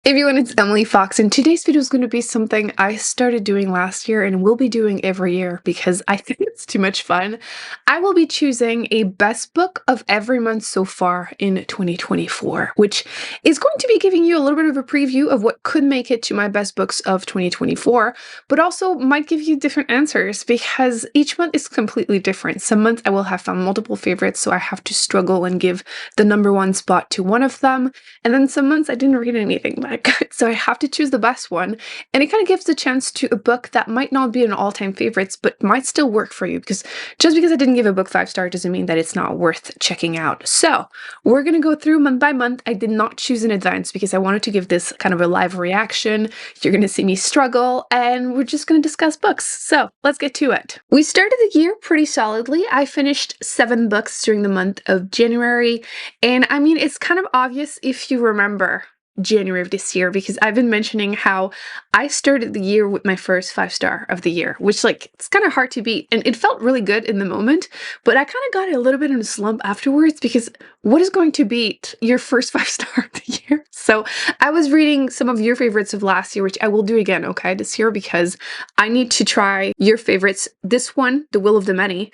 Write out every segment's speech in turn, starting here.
Hey everyone, it's Emily Fox, and today's video is going to be something I started doing last year and will be doing every year because I think it's too much fun. I will be choosing a best book of every month so far in 2024, which is going to be giving you a little bit of a preview of what could make it to my best books of 2024, but also might give you different answers because each month is completely different. Some months I will have found multiple favorites, so I have to struggle and give the #1 spot to one of them, and then some months I didn't read anything that good, so I have to choose the best one. And it kind of gives a chance to a book that might not be an all-time favorites, but might still work for you, because just because I didn't give a book 5 stars doesn't mean that it's not worth checking out. So we're gonna go through month by month. I did not choose in advance because I wanted to give this kind of a live reaction. You're gonna see me struggle, and we're just gonna discuss books. So let's get to it. We started the year pretty solidly. I finished 7 books during the month of January, and I mean, it's kind of obvious if you remember January of this year, because I've been mentioning how I started the year with my first 5-star of the year, which, like, it's kind of hard to beat, and it felt really good in the moment, but I kind of got a little bit in a slump afterwards, because what is going to beat your first 5-star of the year? So I was reading some of your favorites of last year, which I will do again, okay, this year, because I need to try your favorites. This one, The Will of the Many,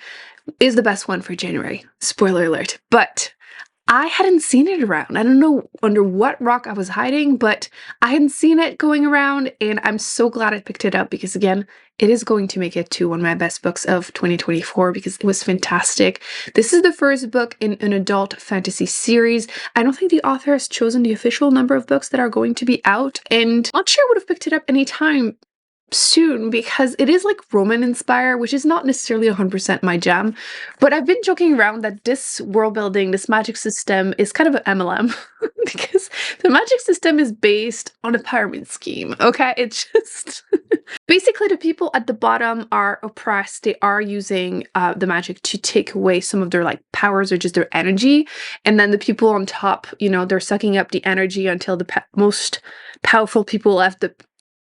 is the best one for January. Spoiler alert. But I hadn't seen it around. I don't know under what rock I was hiding, but I hadn't seen it going around, and I'm so glad I picked it up because, again, it is going to make it to one of my best books of 2024 because it was fantastic. This is the first book in an adult fantasy series. I don't think the author has chosen the official number of books that are going to be out, and I'm not sure I would have picked it up anytime soon because it is like Roman inspired, which is not necessarily 100% my jam, but I've been joking around that this world building, this magic system is kind of an MLM because the magic system is based on a pyramid scheme, okay? It's just basically the people at the bottom are oppressed. They are using the magic to take away some of their like powers or just their energy, and then the people on top, you know, they're sucking up the energy until the most powerful people have the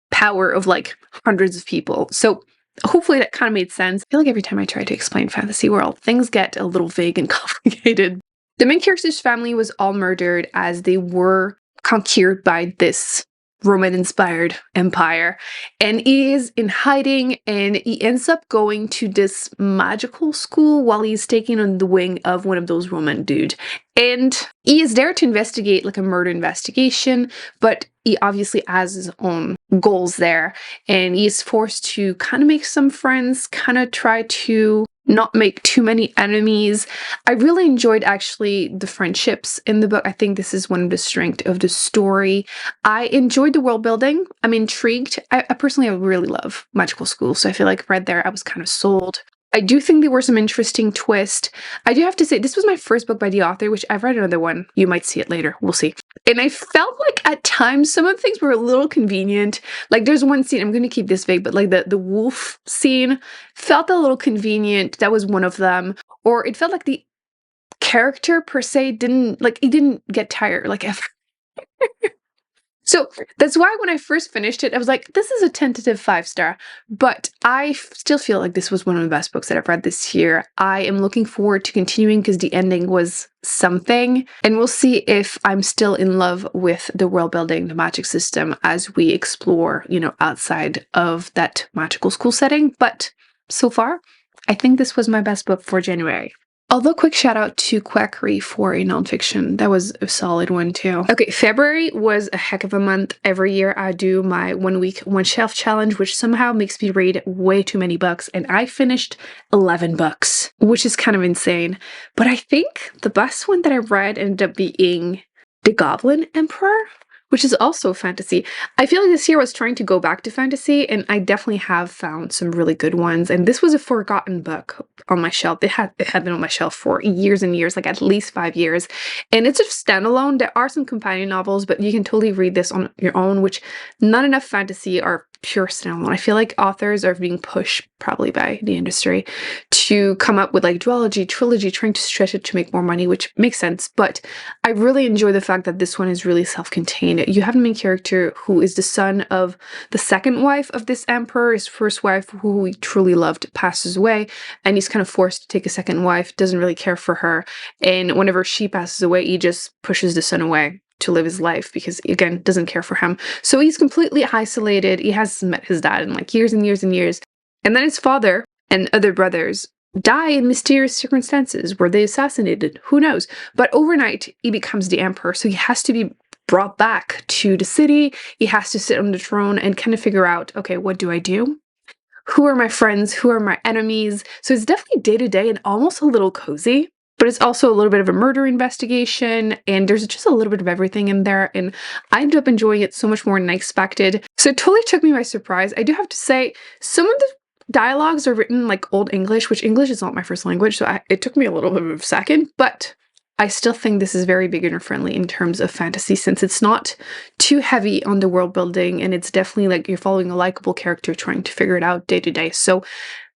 power of like hundreds of people. So hopefully that kind of made sense. I feel like every time I try to explain fantasy world, things get a little vague and complicated. The main character's family was all murdered as they were conquered by this Roman-inspired empire, and he is in hiding, and he ends up going to this magical school while he's taking on the wing of one of those Roman dude. And he is there to investigate like a murder investigation, but he obviously has his own goals there, and he's forced to kind of make some friends, kind of try to not make too many enemies. I really enjoyed actually the friendships in the book. I think this is one of the strengths of the story. I enjoyed the world building. I'm intrigued. I personally really love magical school, so I feel like right there I was kind of sold. I do think there were some interesting twists. I do have to say, this was my first book by the author, which I've read another one. You might see it later. We'll see. And I felt like at times some of the things were a little convenient. Like there's one scene, I'm going to keep this vague, but like the wolf scene felt a little convenient. That was one of them. Or it felt like the character per se didn't, like, he didn't get tired, like ever. So that's why when I first finished it, I was like, this is a tentative 5-star, but I still feel like this was one of the best books that I've read this year. I am looking forward to continuing because the ending was something, and we'll see if I'm still in love with the world building, the magic system, as we explore, you know, outside of that magical school setting. But so far, I think this was my best book for January. Although, quick shout out to Quackery for a nonfiction. That was a solid one too. Okay, February was a heck of a month. Every year I do my 1 week, 1 shelf challenge, which somehow makes me read way too many books. And I finished 11 books, which is kind of insane. But I think the best one that I read ended up being The Goblin Emperor, which is also fantasy. I feel like this year I was trying to go back to fantasy, and I definitely have found some really good ones. And this was a forgotten book on my shelf. It had been on my shelf for years and years, like at least 5 years. And it's a standalone. There are some companion novels, but you can totally read this on your own, which not enough fantasy are pure standalone. I feel like authors are being pushed, probably by the industry, to come up with like duology, trilogy, trying to stretch it to make more money, which makes sense. But I really enjoy the fact that this one is really self-contained. You have a main character who is the son of the second wife of this emperor. His first wife, who he truly loved, passes away, and he's kind of forced to take a second wife, doesn't really care for her. And whenever she passes away, he just pushes the son away. to live his life because, again, doesn't care for him. So he's completely isolated. He hasn't met his dad in like years and years and years. And then his father and other brothers die in mysterious circumstances. Were they assassinated? Who knows? But overnight, he becomes the emperor. So he has to be brought back to the city. He has to sit on the throne and kind of figure out, okay, what do I do? Who are my friends? Who are my enemies? So it's definitely day to day and almost a little cozy, but it's also a little bit of a murder investigation, and there's just a little bit of everything in there, and I ended up enjoying it so much more than I expected. So it totally took me by surprise. I do have to say, some of the dialogues are written like Old English, which English is not my first language, so it took me a little bit of a second, but I still think this is very beginner friendly in terms of fantasy, since it's not too heavy on the world building, and it's definitely like you're following a likable character trying to figure it out day to day. So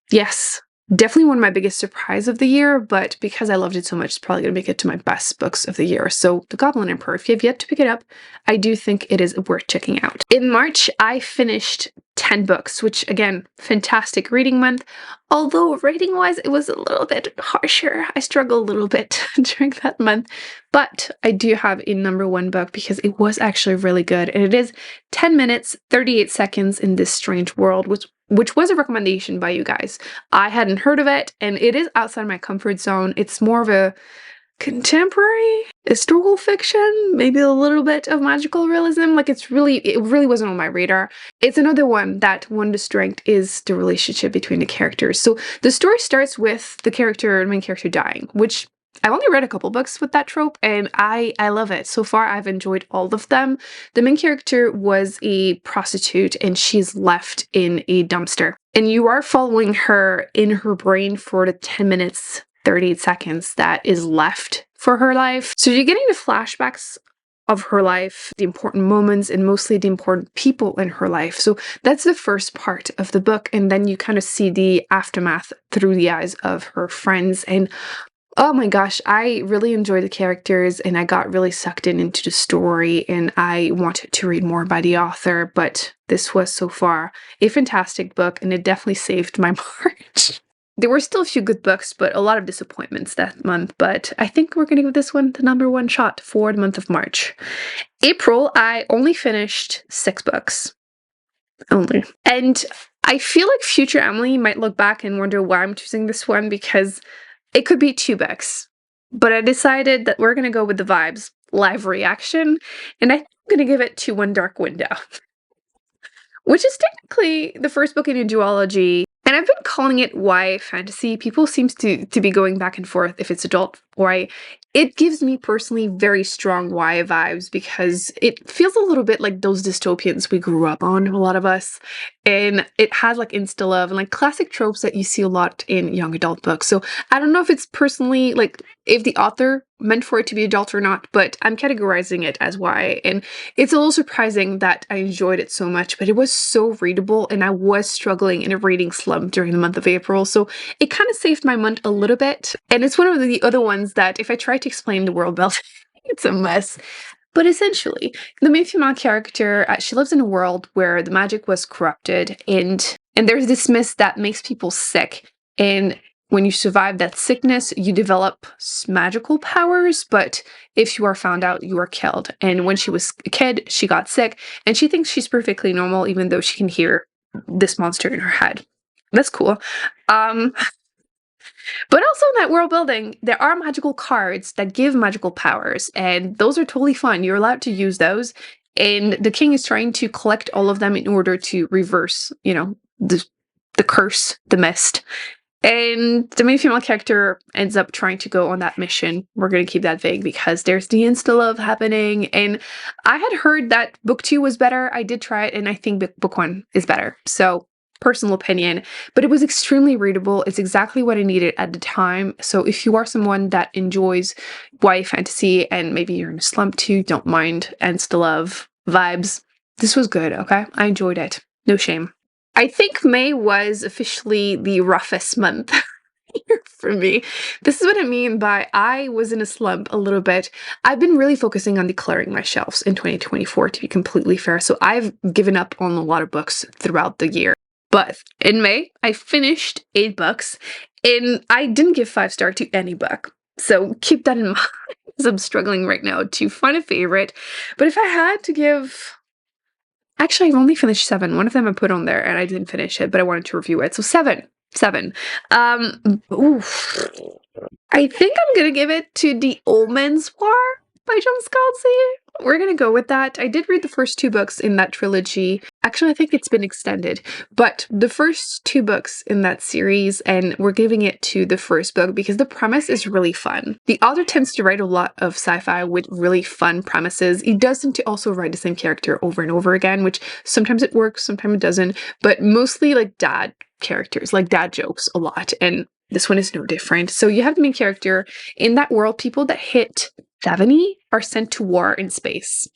yes, definitely one of my biggest surprise of the year, but because I loved it so much, it's probably going to make it to my best books of the year. So The Goblin Emperor, if you have yet to pick it up, I do think it is worth checking out. In March, I finished 10 books, which again, fantastic reading month. Although rating-wise, it was a little bit harsher. I struggled a little bit during that month, but I do have a number one book because it was actually really good. And it is 10 minutes, 38 seconds in This Strange World, which was a recommendation by you guys. I hadn't heard of it, and it is outside my comfort zone. It's more of a contemporary historical fiction, maybe a little bit of magical realism. Like it really wasn't on my radar. It's another one that one strength is the relationship between the characters. So the story starts with the main character dying, which I've only read a couple books with that trope, and I love it. So far, I've enjoyed all of them. The main character was a prostitute, and she's left in a dumpster. And you are following her in her brain for the 10 minutes, 38 seconds that is left for her life. So you're getting the flashbacks of her life, the important moments, and mostly the important people in her life. So that's the first part of the book. And then you kind of see the aftermath through the eyes of her friends. And oh my gosh, I really enjoyed the characters, and I got really sucked into the story, and I wanted to read more by the author, but this was so far a fantastic book, and it definitely saved my March. There were still a few good books, but a lot of disappointments that month, but I think we're going to give this one the number one shot for the month of March. April, I only finished 6 books. Only. And I feel like future Emily might look back and wonder why I'm choosing this one, because it could be 2 books. But I decided that we're going to go with the vibes, live reaction, and I'm going to give it to One Dark Window, which is technically the first book in a duology. And I've been calling it YA fantasy. People seem to be going back and forth if it's adult YA. It gives me personally very strong YA vibes because it feels a little bit like those dystopians we grew up on, a lot of us. And it has like insta-love and like classic tropes that you see a lot in young adult books. So I don't know if it's personally like if the author meant for it to be adult or not, but I'm categorizing it as YA. And it's a little surprising that I enjoyed it so much, but it was so readable, and I was struggling in a reading slump during the month of April. So it kind of saved my month a little bit. And it's one of the other ones that if I try to explain the world building, it's a mess. But essentially, the main female character, she lives in a world where the magic was corrupted, and there's this mist that makes people sick. And when you survive that sickness, you develop magical powers, but if you are found out, you are killed. And when she was a kid, she got sick, and she thinks she's perfectly normal, even though she can hear this monster in her head. That's cool. But also in that world building, there are magical cards that give magical powers, and those are totally fun. You're allowed to use those, and the king is trying to collect all of them in order to reverse, the curse, the mist. And the main female character ends up trying to go on that mission. We're going to keep that vague because there's the insta-love happening. And I had heard that book 2 was better. I did try it, and I think book 1 is better. So personal opinion, but it was extremely readable. It's exactly what I needed at the time. So if you are someone that enjoys YA fantasy and maybe you're in a slump too, don't mind insta-love vibes, this was good, okay? I enjoyed it. No shame. I think May was officially the roughest month for me. This is what I mean by I was in a slump a little bit. I've been really focusing on decluttering my shelves in 2024, to be completely fair. So I've given up on a lot of books throughout the year. But in May, I finished 8 books, and I didn't give 5 stars to any book. So keep that in mind. I'm struggling right now to find a favorite. But if I had to give, actually, I've only finished 7. One of them I put on there and I didn't finish it, but I wanted to review it. So 7. 7. Oof. I think I'm gonna give it to The Old Man's War by John Scalzi. We're gonna go with that. I did read the first 2 books in that trilogy. Actually, I think it's been extended, but the first 2 books in that series, and we're giving it to the first book because the premise is really fun. The author tends to write a lot of sci-fi with really fun premises. He does tend to also write the same character over and over again, which sometimes it works, sometimes it doesn't, but mostly like dad characters, like dad jokes a lot, and this one is no different. So you have the main character. In that world, people that hit 70 are sent to war in space.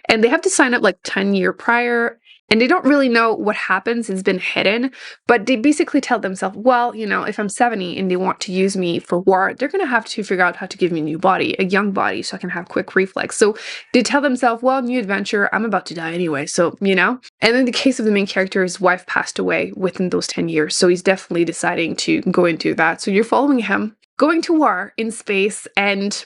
And they have to sign up like 10 years prior. And they don't really know what happens. It's been hidden. But they basically tell themselves, well, you know, if I'm 70 and they want to use me for war, they're going to have to figure out how to give me a new body, a young body, so I can have quick reflex. So they tell themselves, well, new adventure, I'm about to die anyway. So, you know. And in the case of the main character, his wife passed away within those 10 years. So he's definitely deciding to go into that. So you're following him, going to war in space, and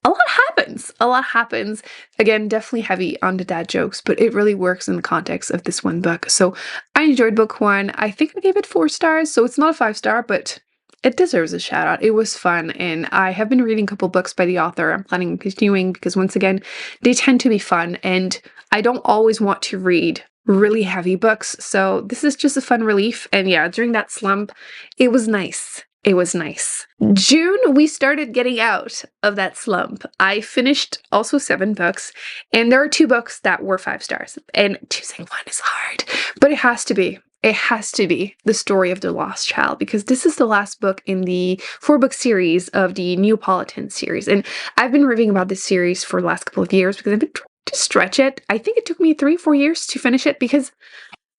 a lot happens. A lot happens. Again, definitely heavy on the dad jokes, but it really works in the context of this one book. So I enjoyed book 1. I think I gave it 4 stars, so it's not a 5-star, but it deserves a shout out. It was fun, and I have been reading a couple books by the author. I'm planning on continuing because, once again, they tend to be fun, and I don't always want to read really heavy books, so this is just a fun relief. And yeah, during that slump, it was nice. It was nice. June, we started getting out of that slump. I finished also 7 books, and there are 2 books that were 5 stars, and choosing one is hard, but it has to be. It has to be The Story of the Lost Child, because this is the last book in the 4-book series of the Neapolitan series. And I've been raving about this series for the last couple of years because I've been trying to stretch it. I think it took me 3-4 years to finish it because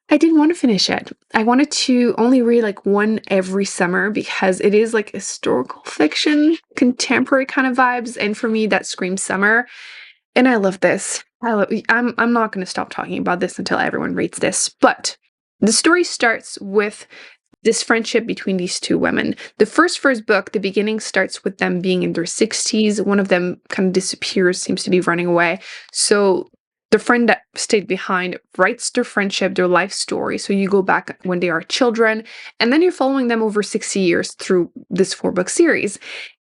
I didn't want to finish it. I wanted to only read like one every summer because it is like historical fiction, contemporary kind of vibes. And for me, that screams summer. And I love this. I'm not going to stop talking about this until everyone reads this. But the story starts with this friendship between these 2 women. The first book, the beginning starts with them being in their 60s. One of them kind of disappears, seems to be running away. So the friend that stayed behind writes their friendship, their life story. So you go back when they are children, and then you're following them over 60 years through this 4-book series.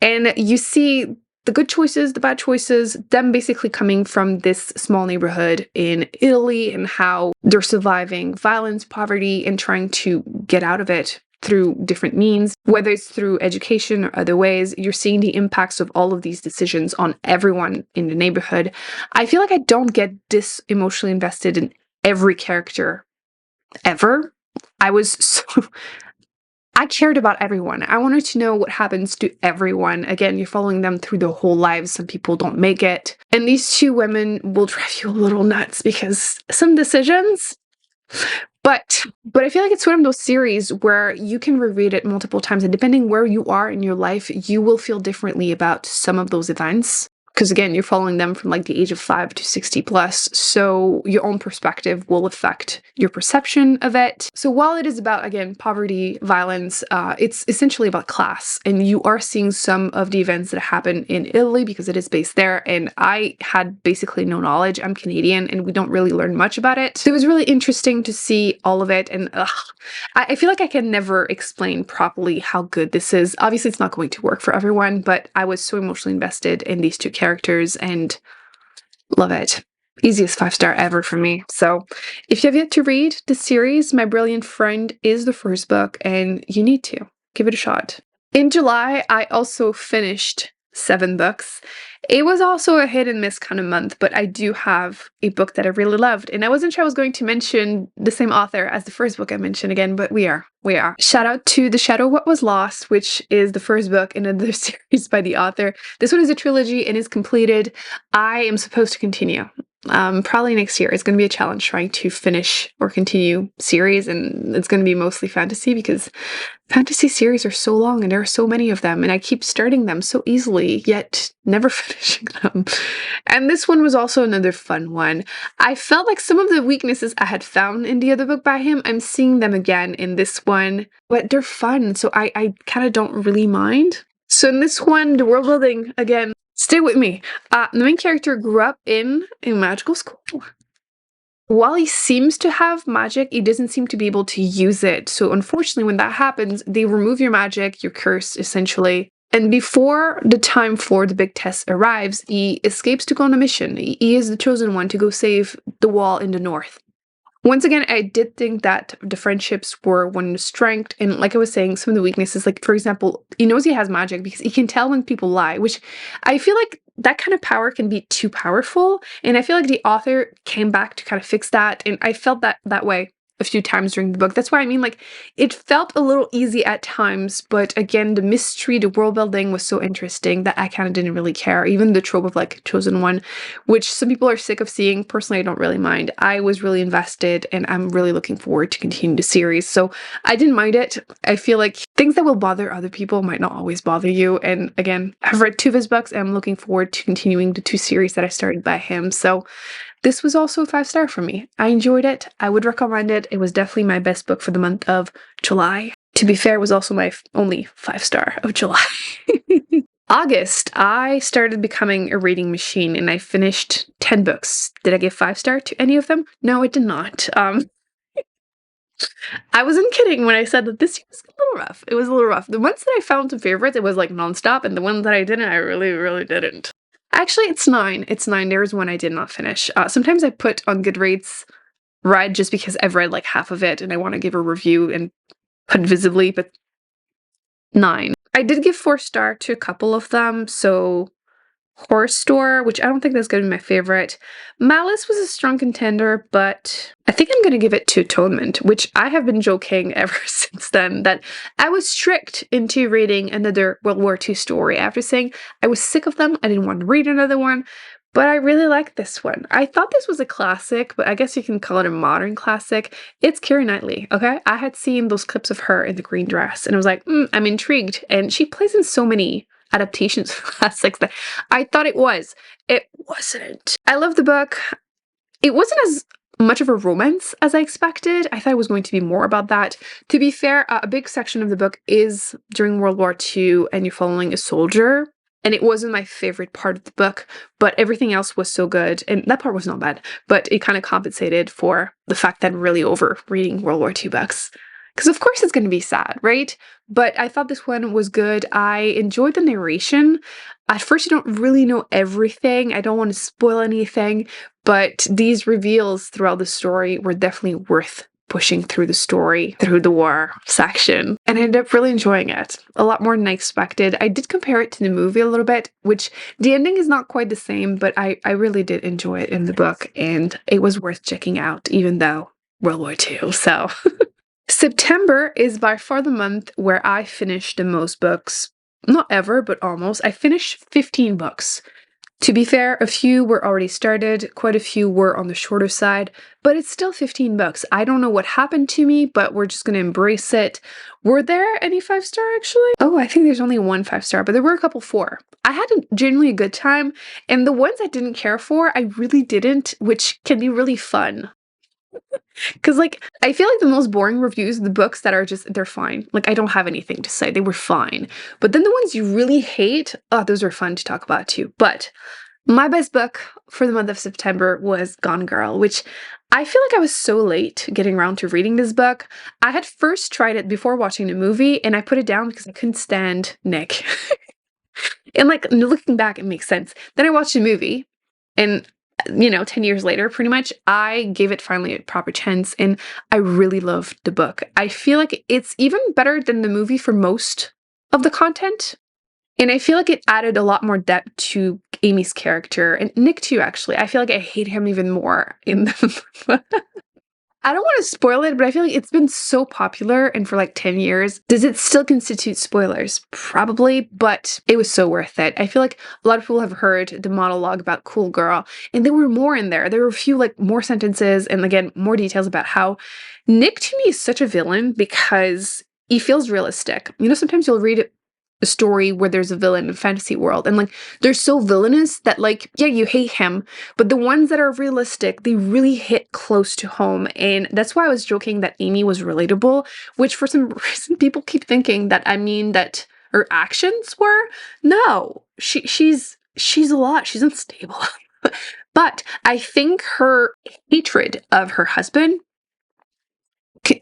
And you see the good choices, the bad choices, them basically coming from this small neighborhood in Italy and how they're surviving violence, poverty, and trying to get out of it through different means, whether it's through education or other ways. You're seeing the impacts of all of these decisions on everyone in the neighborhood. I feel like I don't get this emotionally invested in every character ever. I cared about everyone. I wanted to know what happens to everyone. Again, you're following them through their whole lives. Some people don't make it. And these 2 women will drive you a little nuts because some decisions. But I feel like it's one of those series where you can reread it multiple times, and depending where you are in your life, you will feel differently about some of those events. Because again, you're following them from like the age of 5 to 60 plus, so your own perspective will affect your perception of it. So while it is about, again, poverty, violence, it's essentially about class, and you are seeing some of the events that happen in Italy because it is based there, and I had basically no knowledge. I'm Canadian, and we don't really learn much about it. So it was really interesting to see all of it, and I feel like I can never explain properly how good this is. Obviously, it's not going to work for everyone, but I was so emotionally invested in these 2 characters and love it. Easiest 5-star ever for me. So if you have yet to read this series, My Brilliant Friend is the 1st book, and you need to give it a shot. In July, I also finished 7 books. It was also a hit and miss kind of month, but I do have a book that I really loved, and I wasn't sure I was going to mention the same author as the first book I mentioned again, but we are. Shout out to The Shadow What Was Lost, which is the first book in another series by the author. This one is a trilogy and is completed. I am supposed to continue. Probably next year. It's going to be a challenge trying to finish or continue series, and it's going to be mostly fantasy because fantasy series are so long and there are so many of them, and I keep starting them so easily yet never finishing them. And this one was also another fun one. I felt like some of the weaknesses I had found in the other book by him, I'm seeing them again in this one, but they're fun, so I kind of don't really mind. So in this one, the world building, again, Stay with me. The main character grew up in a magical school. While he seems to have magic, he doesn't seem to be able to use it. So unfortunately, when that happens, they remove your magic, your curse, essentially. And before the time for the big test arrives, he escapes to go on a mission. He is the chosen one to go save the wall in the north. Once again, I did think that the friendships were one of the strength, and like I was saying, some of the weaknesses, like for example, he knows he has magic because he can tell when people lie, which I feel like that kind of power can be too powerful, and I feel like the author came back to kind of fix that, and I felt that way a few times during the book. That's why I mean, like, it felt a little easy at times, but again, the mystery, the world building was so interesting that I kind of didn't really care. Even the trope of like chosen one, which some people are sick of seeing. Personally, I don't really mind. I was really invested and I'm really looking forward to continue the series. So I didn't mind it. I feel like things that will bother other people might not always bother you. And again, I've read 2 of his books and I'm looking forward to continuing the 2 series that I started by him. So this was also a 5-star for me. I enjoyed it. I would recommend it. It was definitely my best book for the month of July. To be fair, it was also my only 5-star of July. August, I started becoming a reading machine and I finished 10 books. Did I give 5-star to any of them? No, I did not. I wasn't kidding when I said that this year was a little rough. It was a little rough. The ones that I found some favorites, it was like nonstop, and the ones that I didn't, I really, really didn't. Actually, it's 9. It's 9. There is one I did not finish. Sometimes I put on Goodreads read just because I've read like half of it and I want to give a review and put visibly, but 9. I did give 4-star to a couple of them, so Horror Store, which I don't think that's going to be my favorite. Malice was a strong contender, but I think I'm going to give it to Atonement, which I have been joking ever since then that I was tricked into reading another World War II story after saying I was sick of them, I didn't want to read another one, but I really like this one. I thought this was a classic, but I guess you can call it a modern classic. It's Keira Knightley, okay? I had seen those clips of her in the green dress, and I was like, I'm intrigued, and she plays in so many adaptations of classics that I thought it was. It wasn't. I love the book. It wasn't as much of a romance as I expected. I thought it was going to be more about that. To be fair, a big section of the book is during World War II and you're following a soldier. And it wasn't my favorite part of the book, but everything else was so good. And that part was not bad, but it kind of compensated for the fact that I'm really over reading World War II books. Because of course it's going to be sad, right? But I thought this one was good. I enjoyed the narration. At first, you don't really know everything. I don't want to spoil anything, but these reveals throughout the story were definitely worth pushing through the story, through the war section. And I ended up really enjoying it. A lot more than I expected. I did compare it to the movie a little bit, which the ending is not quite the same, but I really did enjoy it in the book, and it was worth checking out, even though World War II, so... September is by far the month where I finished the most books. Not ever, but almost. I finished 15 books. To be fair, a few were already started, quite a few were on the shorter side, but it's still 15 books. I don't know what happened to me, but we're just going to embrace it. Were there any 5-star actually? Oh, I think there's only 1 5-star, but there were a couple 4. I had genuinely a good time, and the ones I didn't care for, I really didn't, which can be really fun. Because, like, I feel like the most boring reviews are the books that are just, they're fine. Like, I don't have anything to say. They were fine. But then the ones you really hate, oh, those are fun to talk about too. But my best book for the month of September was Gone Girl, which I feel like I was so late getting around to reading this book. I had first tried it before watching the movie, and I put it down because I couldn't stand Nick. And, like, looking back, it makes sense. Then I watched the movie, and 10 years later, pretty much, I gave it finally a proper chance, and I really loved the book. I feel like it's even better than the movie for most of the content, and I feel like it added a lot more depth to Amy's character, and Nick too, actually. I feel like I hate him even more in the... I don't want to spoil it, but I feel like it's been so popular and for like 10 years. Does it still constitute spoilers? Probably, but it was so worth it. I feel like a lot of people have heard the monologue about Cool Girl, and there were more in there. There were a few like more sentences and again, more details about how Nick to me is such a villain because he feels realistic. Sometimes you'll read a story where there's a villain in a fantasy world and like they're so villainous that like, yeah, you hate him, but the ones that are realistic, they really hit close to home. And that's why I was joking that Amy was relatable, which for some reason people keep thinking that I mean that her actions were. No, she's she's a lot. She's unstable. But I think her hatred of her husband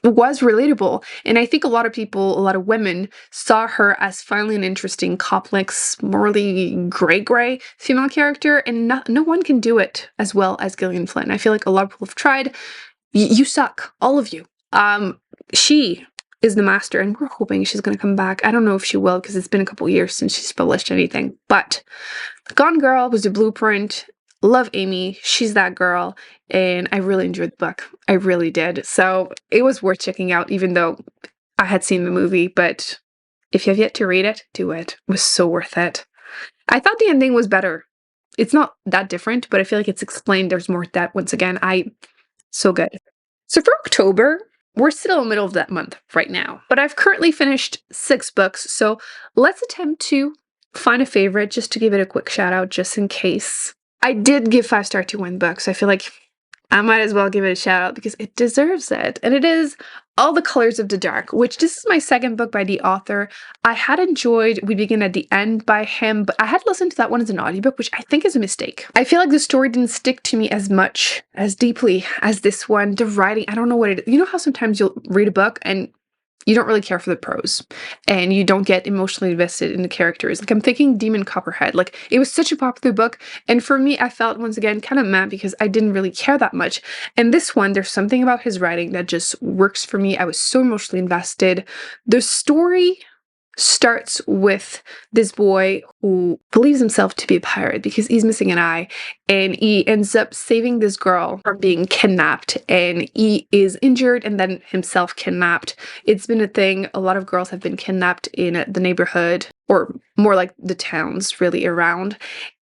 was relatable. And I think a lot of people, a lot of women, saw her as finally an interesting, complex, morally gray female character. And no one can do it as well as Gillian Flynn. I feel like a lot of people have tried. You suck, all of you. She is the master, and we're hoping she's going to come back. I don't know if she will, because it's been a couple years since she's published anything. But Gone Girl was the blueprint. Love Amy. She's that girl. And I really enjoyed the book. I really did. So it was worth checking out, even though I had seen the movie. But if you have yet to read it, do it. It was so worth it. I thought the ending was better. It's not that different, but I feel like it's explained. There's more depth. Once again, so good. So for October, we're still in the middle of that month right now, but I've currently finished 6 books. So let's attempt to find a favorite just to give it a quick shout out just in case. I did give 5-star to one book, so I feel like I might as well give it a shout out because it deserves it. And it is All the Colors of the Dark, which this is my second book by the author. I had enjoyed We Begin at the End by him, but I had listened to that one as an audiobook, which I think is a mistake. I feel like the story didn't stick to me as much, as deeply as this one. The writing, I don't know what it is. You know how sometimes you'll read a book and you don't really care for the prose and you don't get emotionally invested in the characters. Like I'm thinking Demon Copperhead, like it was such a popular book. And for me, I felt once again kind of mad because I didn't really care that much. And this one, there's something about his writing that just works for me. I was so emotionally invested. The story starts with this boy who believes himself to be a pirate because he's missing an eye, and he ends up saving this girl from being kidnapped, and he is injured and then himself kidnapped. It's been a thing. A lot of girls have been kidnapped in the neighborhood, or more like the towns really around,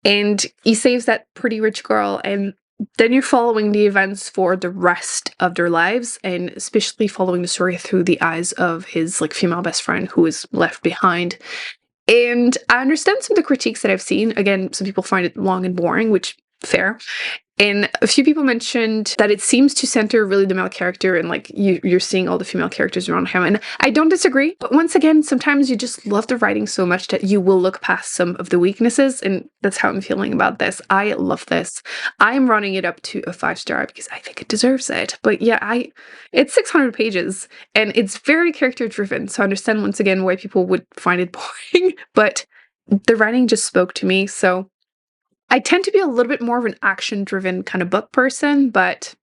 and he saves that pretty rich girl, and then you're following the events for the rest of their lives, and especially following the story through the eyes of his like female best friend who is left behind. And I understand some of the critiques that I've seen. Again, some people find it long and boring, which fair. And a few people mentioned that it seems to center really the male character, and like you're seeing all the female characters around him. And I don't disagree, but once again, sometimes you just love the writing so much that you will look past some of the weaknesses, and that's how I'm feeling about this. I love this. I'm running it up to a 5-star because I think it deserves it. But yeah, it's 600 pages and it's very character driven. So I understand once again why people would find it boring, but the writing just spoke to me. So I tend to be a little bit more of an action-driven kind of book person, but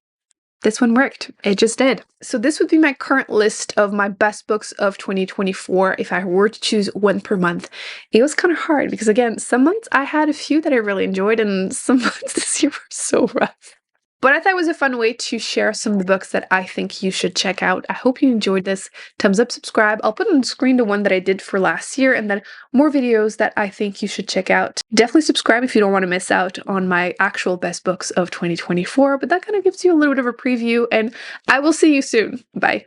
this one worked. It just did. So this would be my current list of my best books of 2024 if I were to choose one per month. It was kind of hard because, again, some months I had a few that I really enjoyed, and some months this year were so rough. But I thought it was a fun way to share some of the books that I think you should check out. I hope you enjoyed this. Thumbs up, subscribe. I'll put on the screen the one that I did for last year, and then more videos that I think you should check out. Definitely subscribe if you don't want to miss out on my actual best books of 2024, but that kind of gives you a little bit of a preview, and I will see you soon. Bye.